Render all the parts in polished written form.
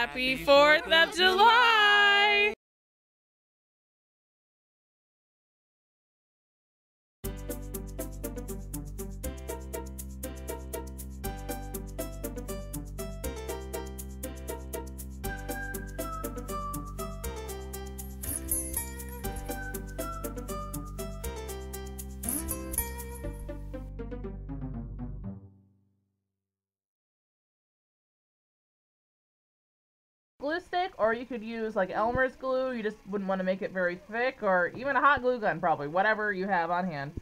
Happy 4th of July! Glue stick, or you could use like Elmer's glue. You just wouldn't want to make it very thick, or even a hot glue gun, probably, whatever you have on hand.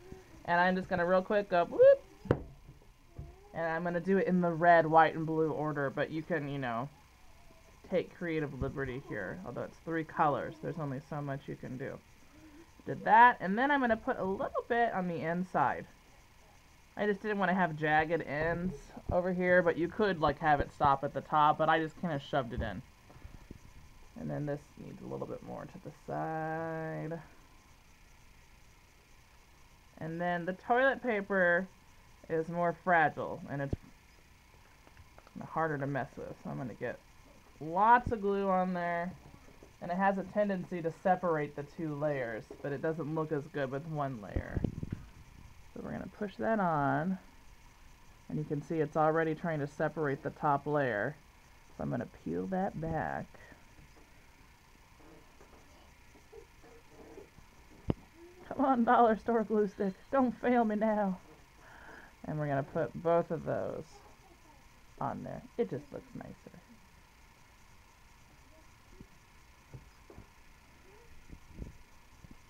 And I'm just gonna real quick go whoop, and I'm gonna do it in the red, white, and blue order, but you can, you know, take creative liberty here. Although it's 3 colors, there's only so much you can do. Did that, and then I'm gonna put a little bit on the inside. I just didn't want to have jagged ends over here, but you could like have it stop at the top, but I just kind of shoved it in. And then this needs a little bit more to the side. And then the toilet paper is more fragile and it's harder to mess with. So I'm going to get lots of glue on there. And it has a tendency to separate the 2 layers, but it doesn't look as good with 1 layer. So we're going to push that on. And you can see it's already trying to separate the top layer. So I'm going to peel that back. Come on, dollar store glue stick. Don't fail me now. And we're going to put both of those on there. It just looks nicer.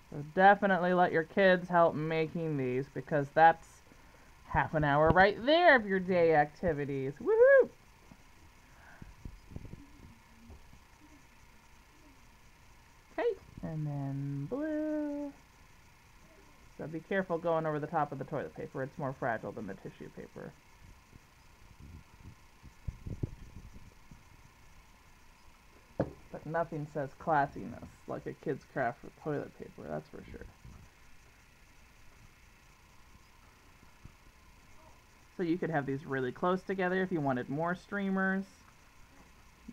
So definitely let your kids help making these, because that's half an hour right there of your day activities. Woohoo! Okay, and then blue. So be careful going over the top of the toilet paper. It's more fragile than the tissue paper. But nothing says classiness like a kid's craft with toilet paper, that's for sure. So you could have these really close together if you wanted more streamers.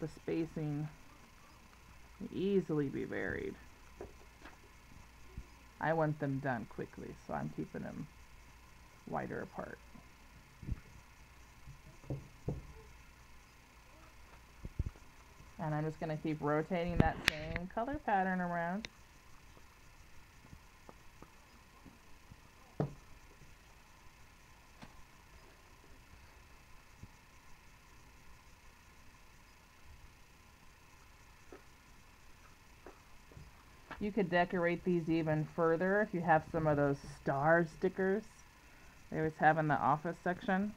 The spacing can easily be varied. I want them done quickly, so I'm keeping them wider apart. And I'm just going to keep rotating that same color pattern around. You could decorate these even further if you have some of those star stickers they always have in the office section.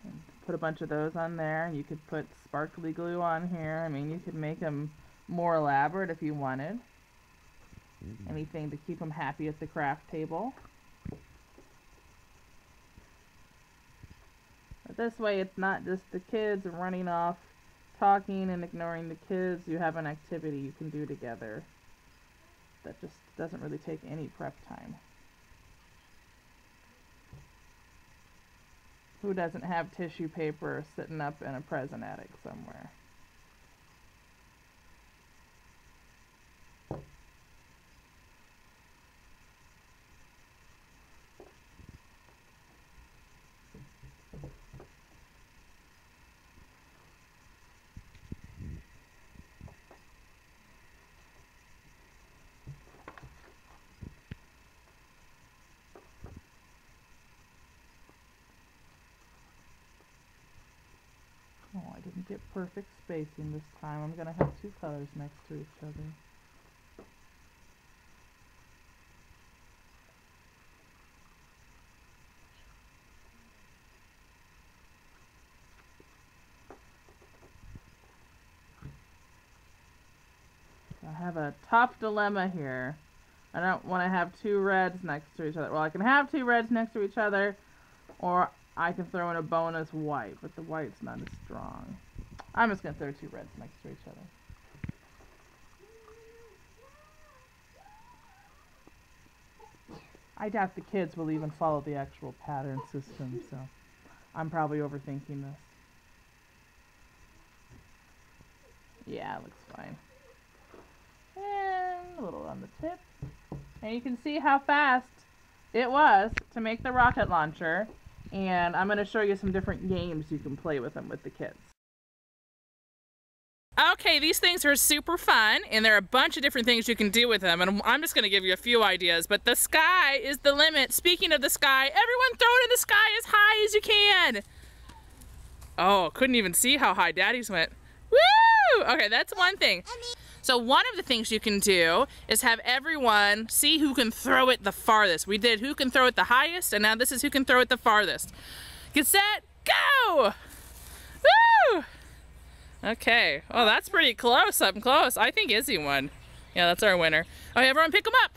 And put a bunch of those on there. You could put sparkly glue on here. I mean, you could make them more elaborate if you wanted. Anything to keep them happy at the craft table. But this way it's not just the kids running off talking and ignoring the kids. You have an activity you can do together that just doesn't really take any prep time. Who doesn't have tissue paper sitting up in a present attic somewhere? Oh, I didn't get perfect spacing this time. I'm going to have 2 colors next to each other. I have a tough dilemma here. I don't want to have 2 reds next to each other. Well, I can have 2 reds next to each other, or I can throw in a bonus white, but the white's not as strong. I'm just going to throw 2 reds next to each other. I doubt the kids will even follow the actual pattern system, so I'm probably overthinking this. Yeah, it looks fine. And a little on the tip. And you can see how fast it was to make the rocket launcher. And I'm going to show you some different games you can play with them with the kids. Okay, these things are super fun, and there are a bunch of different things you can do with them, and I'm just going to give you a few ideas, but the sky is the limit. Speaking of the sky, everyone throw it in the sky as high as you can. Oh, couldn't even see how high Daddy's went. Woo! Okay, that's one thing. So one of the things you can do is have everyone see who can throw it the farthest. We did who can throw it the highest, and now this is who can throw it the farthest. Get set, go! Woo! Okay. Oh, that's pretty close, up close. I think Izzy won. Yeah, that's our winner. Okay, everyone pick them up.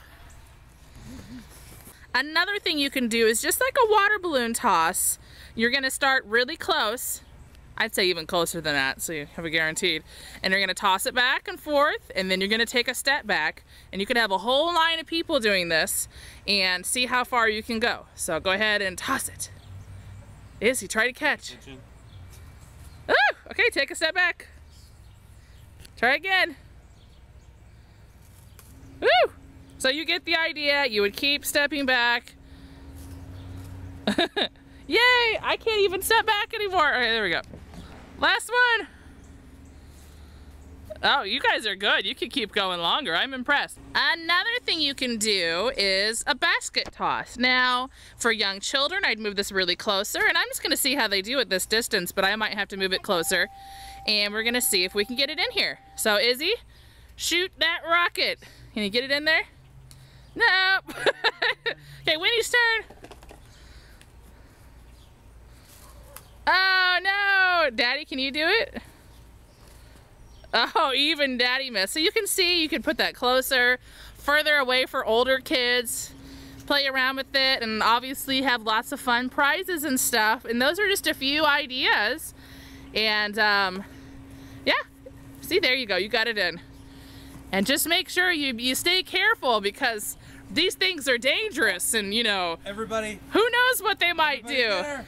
Another thing you can do is just like a water balloon toss. You're gonna start really close. I'd say even closer than that, so you have a guaranteed. And you're gonna toss it back and forth, and then you're gonna take a step back, and you could have a whole line of people doing this and see how far you can go. So go ahead and toss it. Izzy, try to catch. Ooh, okay, take a step back. Try again. Woo! So you get the idea. You would keep stepping back. Yay! I can't even step back anymore. All right, there we go. Last one. Oh, you guys are good. You can keep going longer. I'm impressed. Another thing you can do is a basket toss. Now, for young children, I'd move this really closer, and I'm just gonna see how they do at this distance, but I might have to move it closer, and we're gonna see if we can get it in here. So, Izzy, shoot that rocket. Can you get it in there? Nope. Okay, Winnie's turn. Oh, no. Daddy, can you do it? Oh, even Daddy missed. So you can see, you can put that closer, further away for older kids, play around with it, and obviously have lots of fun prizes and stuff. And those are just a few ideas. And yeah, see, there you go, you got it in. And just make sure you stay careful, because these things are dangerous, and you know, everybody, who knows what they might do. Dinner.